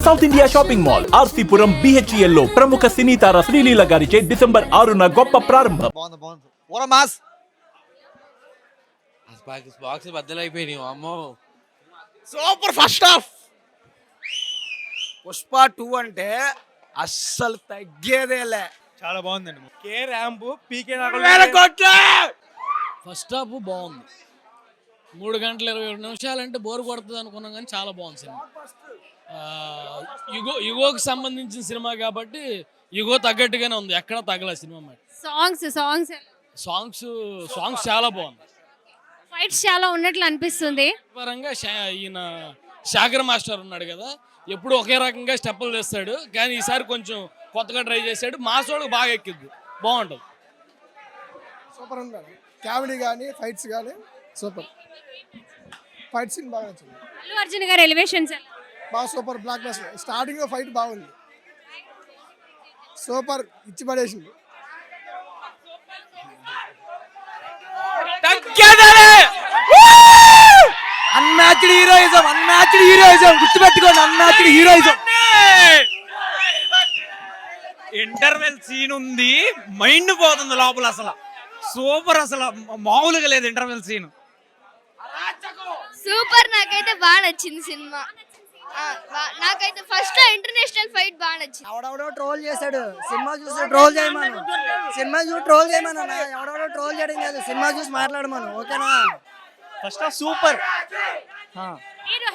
South India shopping mall RC Puram BHEL లో ప్రముఖ సినీ తార శ్రీలీల గారిచే డిసెంబర్ 6న గొప్ప ప్రారంభం. బాక్స్ బద్దలైపోయినాయి అమ్మో. Super first half. పుష్ప 2 అంటే అస్సలు తగ్గేదేలే. చాలా బాగుందండి. కే ర్యాంప్ పీకే ఫస్ట్ హాఫ్ బాగుంది. 3 గంటల 27 నిమిషాలు అంటే బోర్ కొడుతుంది అనుకున్నాం, కానీ చాలా బాగుంది సినిమా. యుగోకి సంబంధించిన సినిమా కాబట్టి యుగో తగ్గట్టుగానే ఉంది, ఎక్కడ తగ్గల సినిమా. మరి సాంగ్స్ చాలా బాగుంది. ఫైట్స్ చాలా ఉన్నట్లు అనిపిస్తుంది. పరంగా ఈయన శాగర్ మాస్టర్ ఉన్నాడు కదా, ఎప్పుడు ఒకే రకంగా స్టెప్పులు తెస్తాడు, కానీ ఈసారి కొంచెం కొత్తగా ట్రై చేశాడు. మాసోడు బాగా ఎక్కిద్ది, బాగుంటుంది. సూపర్ ఉంది. కామెడీ కానీ ఫైట్స్ కానీ సూపర్. ఫైట్ సీన్ బాగా నచ్చింది. అల్లు అర్జున్ గారి ఎలివేషన్స్ బాగా super. Block buster. Starting fight బాగుంది, సూపర్. ఇచ్చి పడేసింది. అన్మ్యాచ్డ్ హీరోయిజం గుర్తుపెట్టుకోండి. Unmatched heroism. ఇంటర్వెల్ సీన్ ఉంది, మైండ్ పోతుంది లోపల. అసలు సూపర్, అసలు మామూలుగా లేదు ఇంటర్వెల్ సీన్. సూపర్. నాకైతే బాగా నచ్చింది సినిమా. నాకైతే ఫస్ట్ ఇంటర్నేషనల్ ఫైట్ బాగా నచ్చింది. ఎవడెవడో ట్రోల్ చేశాడు, సినిమా చూసి ట్రోల్ చేయమను. సినిమా చూసి ట్రోల్ చేయమను. ఎవడెవడో ట్రోల్ చేయడం కాదు, సినిమా చూసి మాట్లాడమను. ఓకేనా? First half super.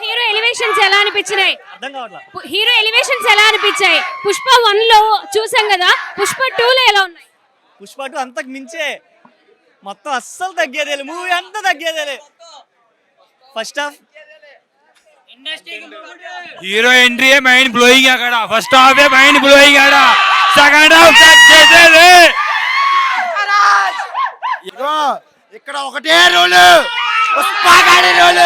Hero elevations ఎలా అనిపించినాయి? అర్థం కావట్లేదు. హీరో ఎలివేషన్స్ ఎలా అనిపించాయి? పుష్ప 1 లో చూసాం కదా, పుష్ప 2 లో ఎలా ఉన్నాయి? పుష్ప 2 అంతకు మించే, మొత్తం అస్సలు తగ్గేదేలే. మూవీ అంతా తగ్గేదేలే. First half hero entry mind blowing. అక్కడ ఫస్ట్ హాఫ్ మైండ్ బ్లోయింగ్. అక్కడ సెకండ్ హాఫ్ తగ్గేదేలే. ఇక్కడ ఒకటే రూల్, పుష్పగాడి రూల్.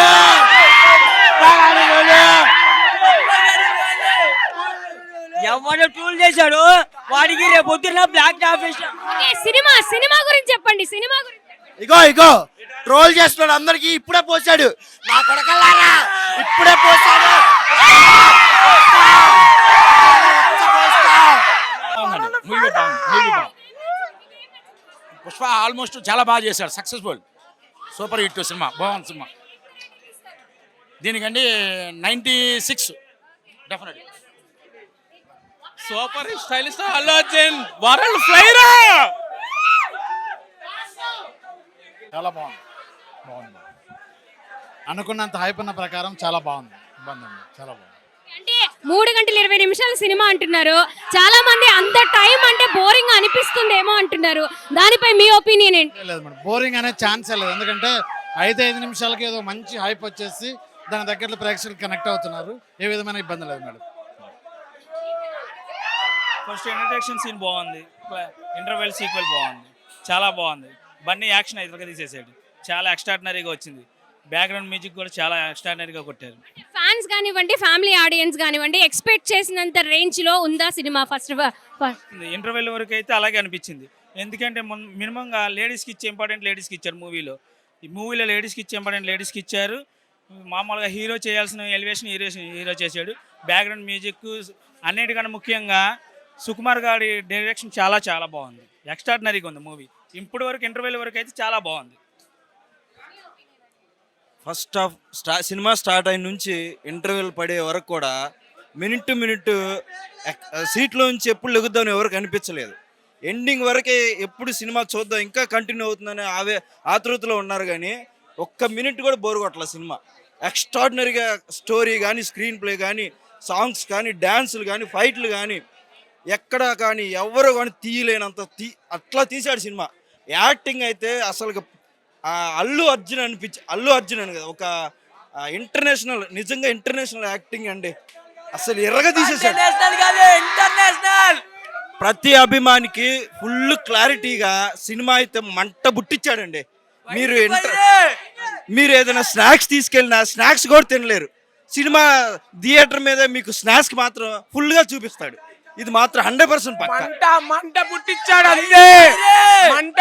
ఎవడో ట్రోల్ చేశాడు వాడికి రేపు పొద్దున్న బ్లాక్ ఆఫీస్. సినిమా గురించి చెప్పండి. సినిమా గురించి ఇగో ట్రోల్ చేస్తున్నాడు అందరికి. ఇప్పుడే పోసాడు నా కొడకల్లారా, ఇప్పుడే పోసాడు. పుష్ప ఆల్మోస్ట్ చాలా బాగా చేశాడు, సక్సెస్ఫుల్, సూపర్ హిట్ సినిమా, బాగుంది సినిమా. దీనికండి 96 definite. Super stylish Allu Arjun world flyer. చాలా బాగుంది. అనుకున్నంత హైప్ ఉన్న ప్రకారం చాలా బాగుంది. చాలా బాగుంది. అంటే 3 గంటల 20 నిమిషాల సినిమా అంటున్నారు చాలా మంది. అంత టైం అంటే బోరింగ్ అనిపిస్తుందేమో అంటున్నారు. దానిపై మీ ఒపీనియన్ ఏంటి? లేదు మేడం, బోరింగ్ అనే ఛాన్సే లేదు. ఎందుకంటే 5 నిమిషాలకి ఏదో మంచి హైప్ వచ్చేసి దాని దగ్గరలో ప్రేక్షకులు కనెక్ట్ అవుతున్నారు. ఏ విధమైన ఇబ్బంది లేదు మేడం. ఫస్ట్ ఇంట్రడక్షన్ సీన్ బాగుంది, ఇంటర్వెల్ సీక్వెల్ బాగుంది, చాలా బాగుంది. బన్నీ యాక్షన్ అయితే తీసేసాడు, చాలా ఎక్స్ట్రాడినరీగా వచ్చింది. బ్యాక్గ్రౌండ్ మ్యూజిక్ కూడా చాలా ఎక్స్ట్రాడినరీగా కొట్టారు. ఫ్యాన్స్ కానివ్వండి, ఫ్యామిలీ ఆడియన్స్ కానివ్వండి, ఎక్స్పెక్ట్ చేసినంత రేంజ్ లో ఉందా సినిమా? ఫస్ట్ ఇంటర్వెల్ వరకు అయితే అలాగే అనిపించింది. ఎందుకంటే మినిమంగా లేడీస్కి ఇచ్చే ఇంపార్టెంట్ లేడీస్కి ఇచ్చారు మూవీలో. ఈ మూవీలో లేడీస్కి ఇచ్చే ఇంపార్టెంట్ లేడీస్కి ఇచ్చారు. మామూలుగా హీరో చేయాల్సిన ఎలివేషన్ హీరో చేశాడు. బ్యాక్గ్రౌండ్ మ్యూజిక్ అన్నిటికన్నా ముఖ్యంగా సుకుమార్ గారి డైరెక్షన్ చాలా చాలా బాగుంది, ఎక్స్ట్రాడినరీగా ఉంది మూవీ. ఇప్పటి వరకు ఇంటర్వెల్ వరకు అయితే చాలా బాగుంది. ఫస్ట్ హాఫ్ సినిమా స్టార్ట్ అయిన నుంచి ఇంటర్వెల్ పడే వరకు కూడా మినిట్ టు మినిట్ సీట్లో నుంచి ఎప్పుడు లెగుద్దామని ఎవరికి అనిపించలేదు. ఎండింగ్ వరకే ఎప్పుడు సినిమా చూద్దాం ఇంకా కంటిన్యూ అవుతుందని ఆతృతలో ఉన్నారు. కానీ ఒక్క మినిట్ కూడా బోర్ కొట్టలేదు సినిమా. ఎక్స్ట్రాడినరీగా స్టోరీ కానీ, స్క్రీన్ ప్లే కానీ, సాంగ్స్ కానీ, డ్యాన్సులు కానీ, ఫైట్లు కానీ ఎక్కడ కానీ ఎవరు కానీ తీయలేనంత అట్లా తీశాడు సినిమా. యాక్టింగ్ అయితే అసలు అల్లు అర్జున్ అని కదా, ఒక ఇంటర్నేషనల్, నిజంగా ఇంటర్నేషనల్ యాక్టింగ్ అండి. అసలు ఎర్రగా తీసేసాడు. ప్రతి అభిమానికి ఫుల్ క్లారిటీగా సినిమా అయితే మంట బుట్టించాడండి. మీరు ఏదైనా స్నాక్స్ తీసుకెళ్ళినా స్నాక్స్ కూడా తినలేరు. సినిమా థియేటర్ మీద మీకు స్నాక్స్ మాత్రం ఫుల్గా చూపిస్తాడు. ఇది మాత్రం 100% పక్కా. మంట పుట్టించాడు అంతే. అంత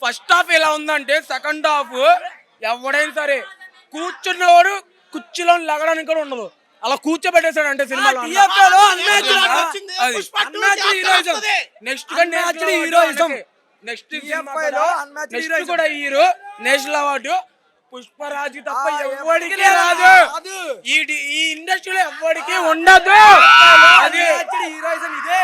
ఫస్ట్ హాఫ్ ఎలా ఉందంటే సెకండ్ హాఫ్ ఎవడైనా సరే కూర్చున్నవాడు కుర్చీలో లగడానికి కూడా ఉండదు. అలా కూర్చోబెట్టేశాడు అంటే సినిమాలో నెక్స్ట్ కూడా హీరో నేషనల్ అవార్డు పుష్పరాజు తప్ప ఎవరికి రాదు. ఈ ఇండస్ట్రీలో ఎవరికి ఉండదు. అది హీరోయిజం ఇదే.